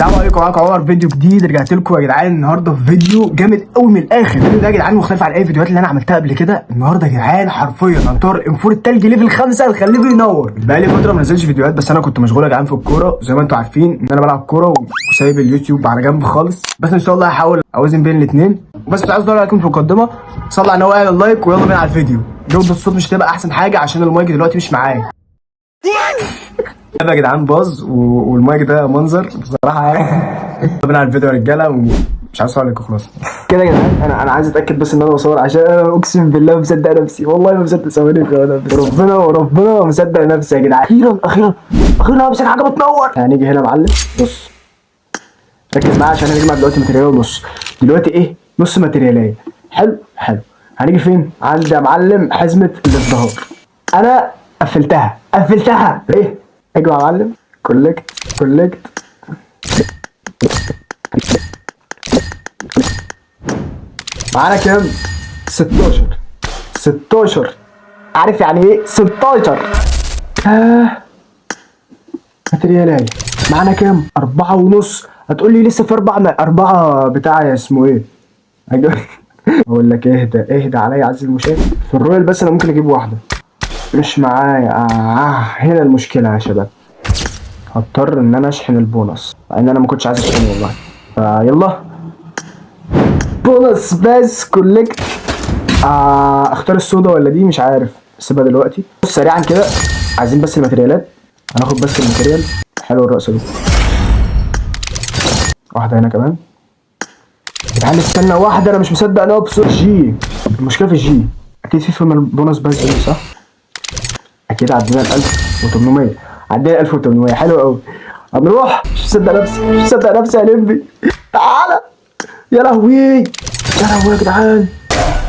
السلام عليكم، معاكم عمر. فيديو جديد رجعت لكم يا جدعان. النهارده فيديو جامد قوي من الاخر. الفيديو ده يا جدعان مختلف عن اي فيديوهات اللي انا عملتها قبل كده. النهارده يا جدعان حرفيا هنطور انفور التلج ليفل 5 نخليه بينور. بقالي فتره ما نزلتش فيديوهات، بس انا كنت مشغول يا جدعان في الكوره. زي ما انتم عارفين ان انا بلعب كوره وسايب اليوتيوب على جنب خالص، بس ان شاء الله هحاول اوازن بين الاثنين. بس كنت عايز اقول لكم في المقدمه، صلوا على النبي واعمل اللايك ويلا بينا على الفيديو. جوده الصوت مش هتبقى احسن حاجه عشان المايك دلوقتي مش معايا يا جدعان. باظ والمايك ده منظر بصراحه يعني. طبعا على الفيديو يا رجاله، ومش عايز اصور عليكم خلاص كده يا جدعان. انا عايز اتاكد بس ان انا بصور، عشان انا اقسم بالله مصدق نفسي، والله ما مصدق. ثواني ربنا مصدق نفسي يا جدعان. اخيرا همسك حاجه بتنور. هنيجي هنا يا معلم. بص ركز معايا عشان هنجمع دلوقتي ماتيريال ونص. دلوقتي ايه؟ نص ماتيرياليه. حلو. هنيجي فين؟ عندي يا معلم حزمه الازدهار. انا قفلتها ايه؟ اجمع يا معلم. كولكت معانا كام؟ 16. عارف يعني ايه 16؟ ماتريالاي. معانا كام؟ 4.5. هتقول لي لسه في 4 بتاع اسمه ايه؟ اقول لك اهدى عليا عزيزي المشاهد. في الرويال بس انا ممكن اجيب واحده، مش معايا. هنا المشكله يا شباب. هضطر ان انا اشحن البونص، مع ان انا ما كنتش عايز اشحنه والله. فيلا بونص بس. كولكت. اختار السودا ولا دي؟ مش عارف، سيبها دلوقتي. بص سريعا كده، عايزين بس الماتريالات. هناخد بس الماتريال. حلو الرقصه دي. واحده هنا كمان. تعالى استنى واحده، انا مش مصدق ان هو بصوت جي. المشكله في الجي. اكيد في البونص بس دي صح؟ اكيد عدينا ال 1800. عدينا 1800. حلو قوي. هنروح. مش مصدق نفسي يا لمبي. تعالى. يا لهوي يا جدعان.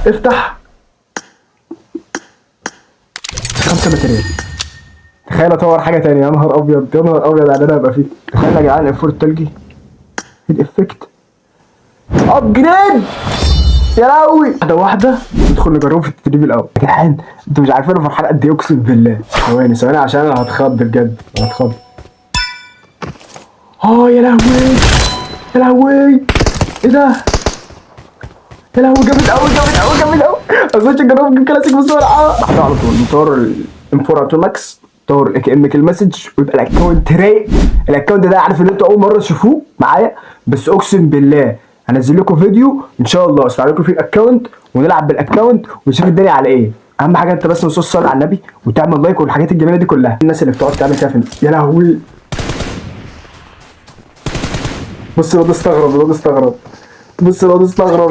افتح 5 ماتريال. تخيل اطور حاجه تانية. يا نهار ابيض يعني انا هبقى فيه. تخيل يا جدعان الانفور التلجي الافكت ابجريد. يا لهوي. واحده ندخل نجربه في التدريب الاول. يا جدعان انتوا مش عارفين انا فرحان قد ايه، اقسم بالله. ثواني عشان انا هتخض بجد. يا لهوي ايه ده؟ يا لهوي جامد قوي. اظن نجرب نجيب كلاسيك بسرعه. واحده على طول. نطور الانفور تو ماكس. طور كانك المسج ويبقى الاكونت رايق. الاكونت ده عارف ان انتوا اول مره تشوفوه معايا، بس اقسم بالله هنزل لكم فيديو ان شاء الله استعمل لكم فيه الاكونت ونلعب بالاكونت ونشوف الدنيا على ايه. اهم حاجه انت بس نص صلاه على النبي وتعمل لايك والحاجات الجميله دي كلها. الناس اللي بتقعد تعمل كده يا لهوي. بص الواد استغرب.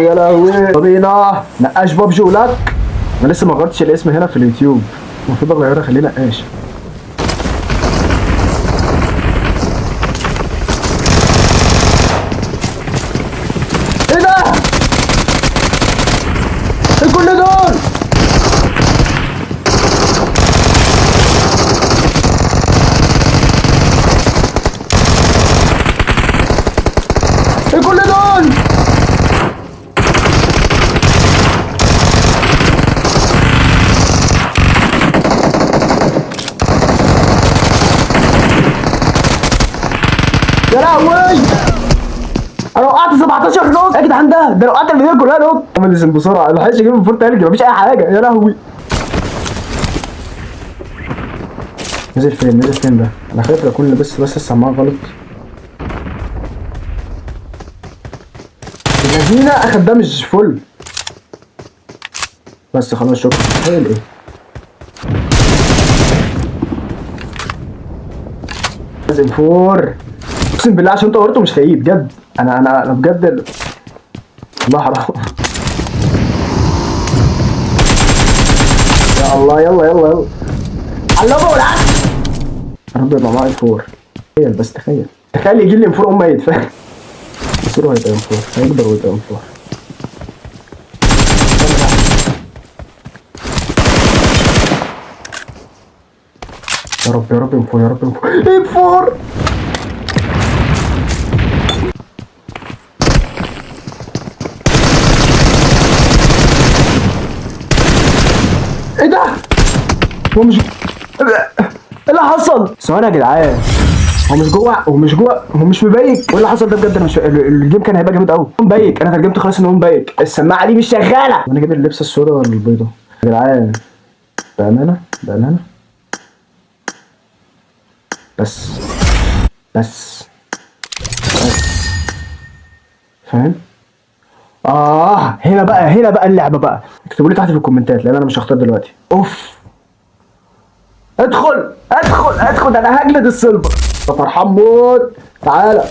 يا لهوي. بينا نقاش بابجي ولاك. انا لسه ما غيرتش الاسم هنا في اليوتيوب، المفروض اغيرها خليه نقاش. ايه ده؟ ايه كل دول؟ ايه كل دول؟ يا لهوي. انا وقعت 17 نوت يا جدعان. ده لو وقعت الفيديو كلها نوت. اعمل بسرعه، ما حدش يجيب من فور تلج، مفيش اي حاجه. يا لهوي. نزل فين ده؟ انا خايف اكون لبست بس السماعه غلط. الذين اخد دامج فل. بس خلاص شكرا. تخيل ايه؟ لازم فور. اقسم بالله عشان انت قلته مش حقيقي بجد. انا بجد والله حرام. يا الله. يلا علقوا العب. يا رب يبقى معايا فور. تخيل بس تخيل يجي لي انفور ميت، فاهم؟ مصيره هيبقى انفور، هيكبر ويبقى انفور. يا رب انفور. ايه ده؟ هو مش ايه اللي حصل؟ ثواني يا جدعان. هو مش جوه، هو مش جوه، هو مش مبيك. وايه اللي حصل ده بجد؟ انا مش الجيم كان هيبقى جامد قوي. هو مبيك، انا ترجمت خلاص ان هو مبيك. السماعه دي مش شغاله. انا جايب اللبسه السوداء ولا البيضاء يا جدعان؟ بامانه بامانه. بس بس بس فاهم؟ هنا بقى، هنا بقى اللعبه بقى. اكتبوا لي تحت في الكومنتات لان انا مش هختار دلوقتي. اوف، ادخل ادخل ادخل، ده انا هجلد السيلفر. يا فرحان موت، تعالى.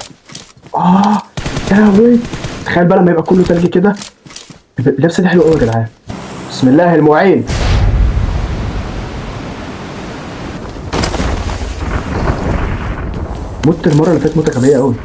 يا لهوي، تخيل بقى لما يبقى كله تلج كده. اللبسه دي حلوه قوي يا جدعان. بسم الله المعين. مت المره اللي فاتت موته غبيه قوي.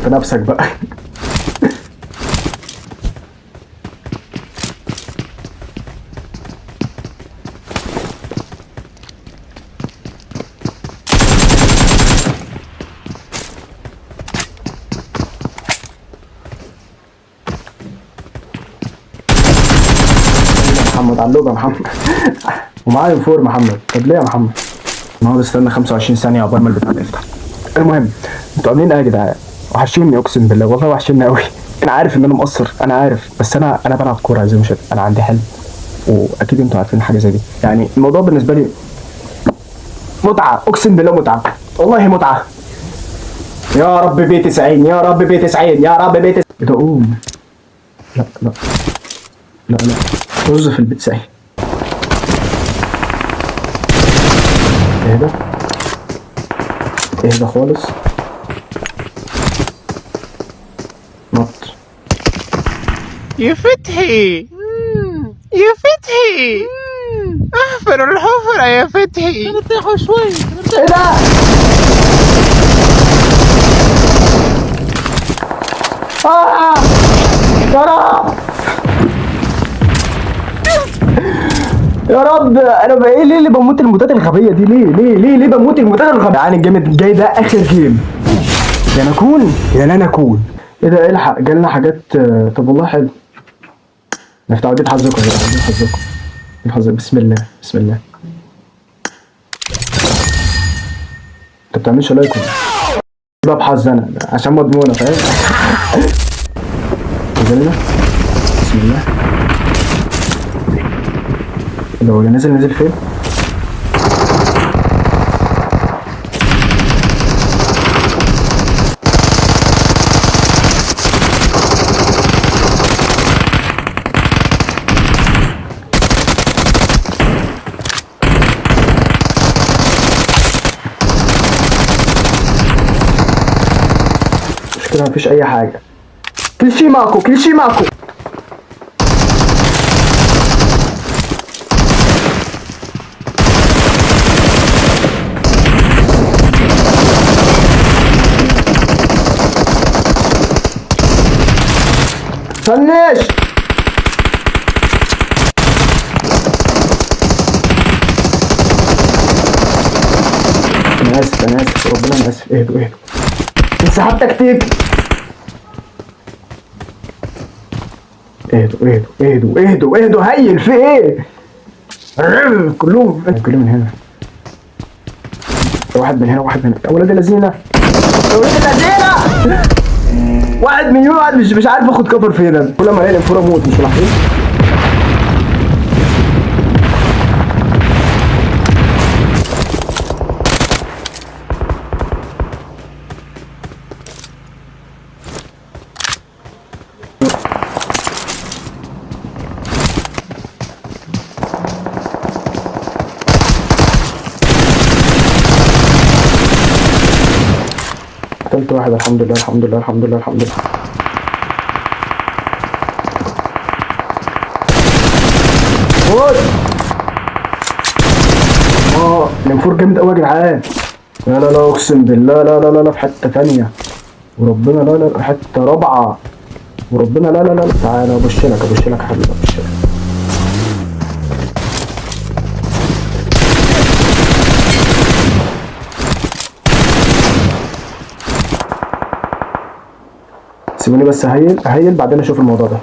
في نفسك بقى. محمد علوب يا محمد. ومعايا فور محمد. طب ليه يا محمد؟ ما هو استنى 25 ثانيه عقبال ما البتاع يفتح. المهم، انتوا عاملين ايه يا جدعان؟ وحشوني اقسم بالله، والله وحشوني قوي. انا عارف ان انا مقصر، انا عارف، بس انا بلعب كوره زي ما شايف. انا عندي حلم، واكيد انتوا عارفين حاجه زي دي. يعني الموضوع بالنسبه لي متعه، اقسم بالله متعه، والله متعه. يا رب بيت 90، يا رب بيت 90، يا رب بيت 90. ايه ده؟ قوم. لا لا لا لا، رز في البيت 90. اهدى اهدى خالص. نط. يا فتحي يا فتحي، احفر الحفرة يا فتحي. ارتاحوا شوي. ايه ده؟ يا رب يا رب، انا بقى ايه؟ ليه اللي بموت الموتات الغبيه دي؟ ليه بموت الموتات الغبيه؟ يعني الجيم الجاي ده اخر جيم، يا نكون يا لا نكون. ايه ده؟ الحق جالنا حاجات. طب والله حلو. نفتح دي حظكم يا جدعان، دي حظكم، دي حظكم. بسم الله بسم الله. انت بتعملش لايك ده بحظ انا عشان مضمونه، فاهم؟ نزلنا. بسم الله. لو اللي نزل فين؟ مش كده؟ مفيش اي حاجه. كل شيء ماكو، كل شيء ماكو. فنش. انا اسف انا اسف، ربنا انا اسف. اهدوا اهدوا، انسحاب تكتيك. اهدوا اهدوا اهدوا اهدوا اهدوا، هيل في ايه؟ كلهم من هنا، واحد من هنا واحد من هنا. يا ولاد الذين، يا ولاد الذين، واحد من يمين واحد مش عارف اخد كفر فين. كل ما الاقي الانفوره اموت. مش ملاحظين؟ قتلت واحد. الحمد لله الحمد لله الحمد لله الحمد لله. موت. الانفور جامد قوي يا جدعان. لا لا لا اقسم بالله، لا لا لا لا في حته ثانيه وربنا، لا لا حته رابعه وربنا. لا لا لا تعالى ابش لك حبيبي، ابش لك. سيبوني بس اهيل بعدين اشوف الموضوع ده.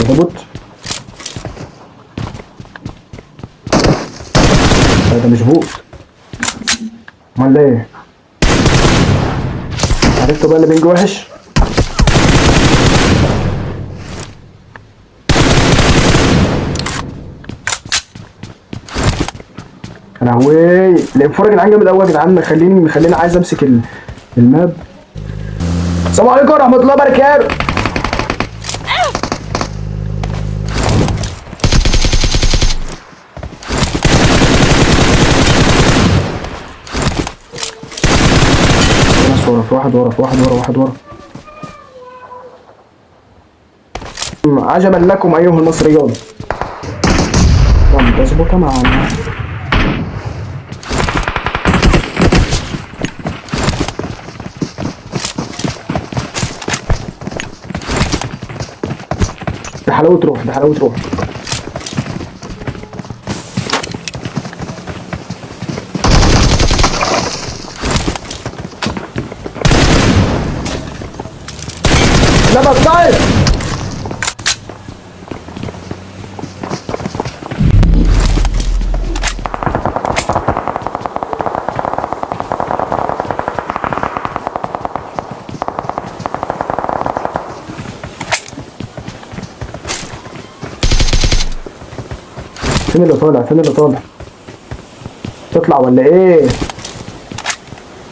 ده بوت؟ لا ده مش بوت، امال ايه؟ عرفتوا بقى اللي بينج وحش؟ يا لهوي الانفور يا جدعان جامد قوي يا جدعان، مخليني عايز امسك الماب. السلام عليكم ورحمه الله وبركاته. في واحد ورا. عجبا لكم ايها المصريون. لم تظبط معنا. ده حلاوة روح. لا بطلت. فين اللي طالع؟ تطلع ولا ايه؟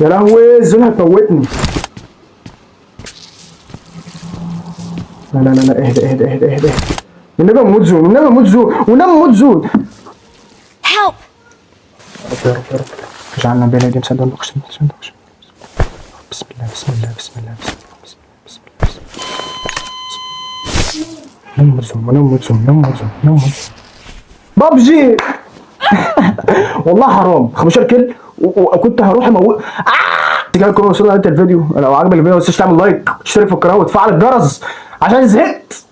يا لهوي الزون هتموتني. لا اهدى. والنبي موت زون. Help! يا رب اجعلنا بين ايديهم سدا اقسم. بسم الله. نم زون. بابجي. والله حرام 15 كيل وكنت هروح اموت. كده نكون وصلنا لنهايه الفيديو. لو عجبك الفيديو ما تنساش تعمل لايك، تشترك في القناه وتفعل الجرس عشان زهقت.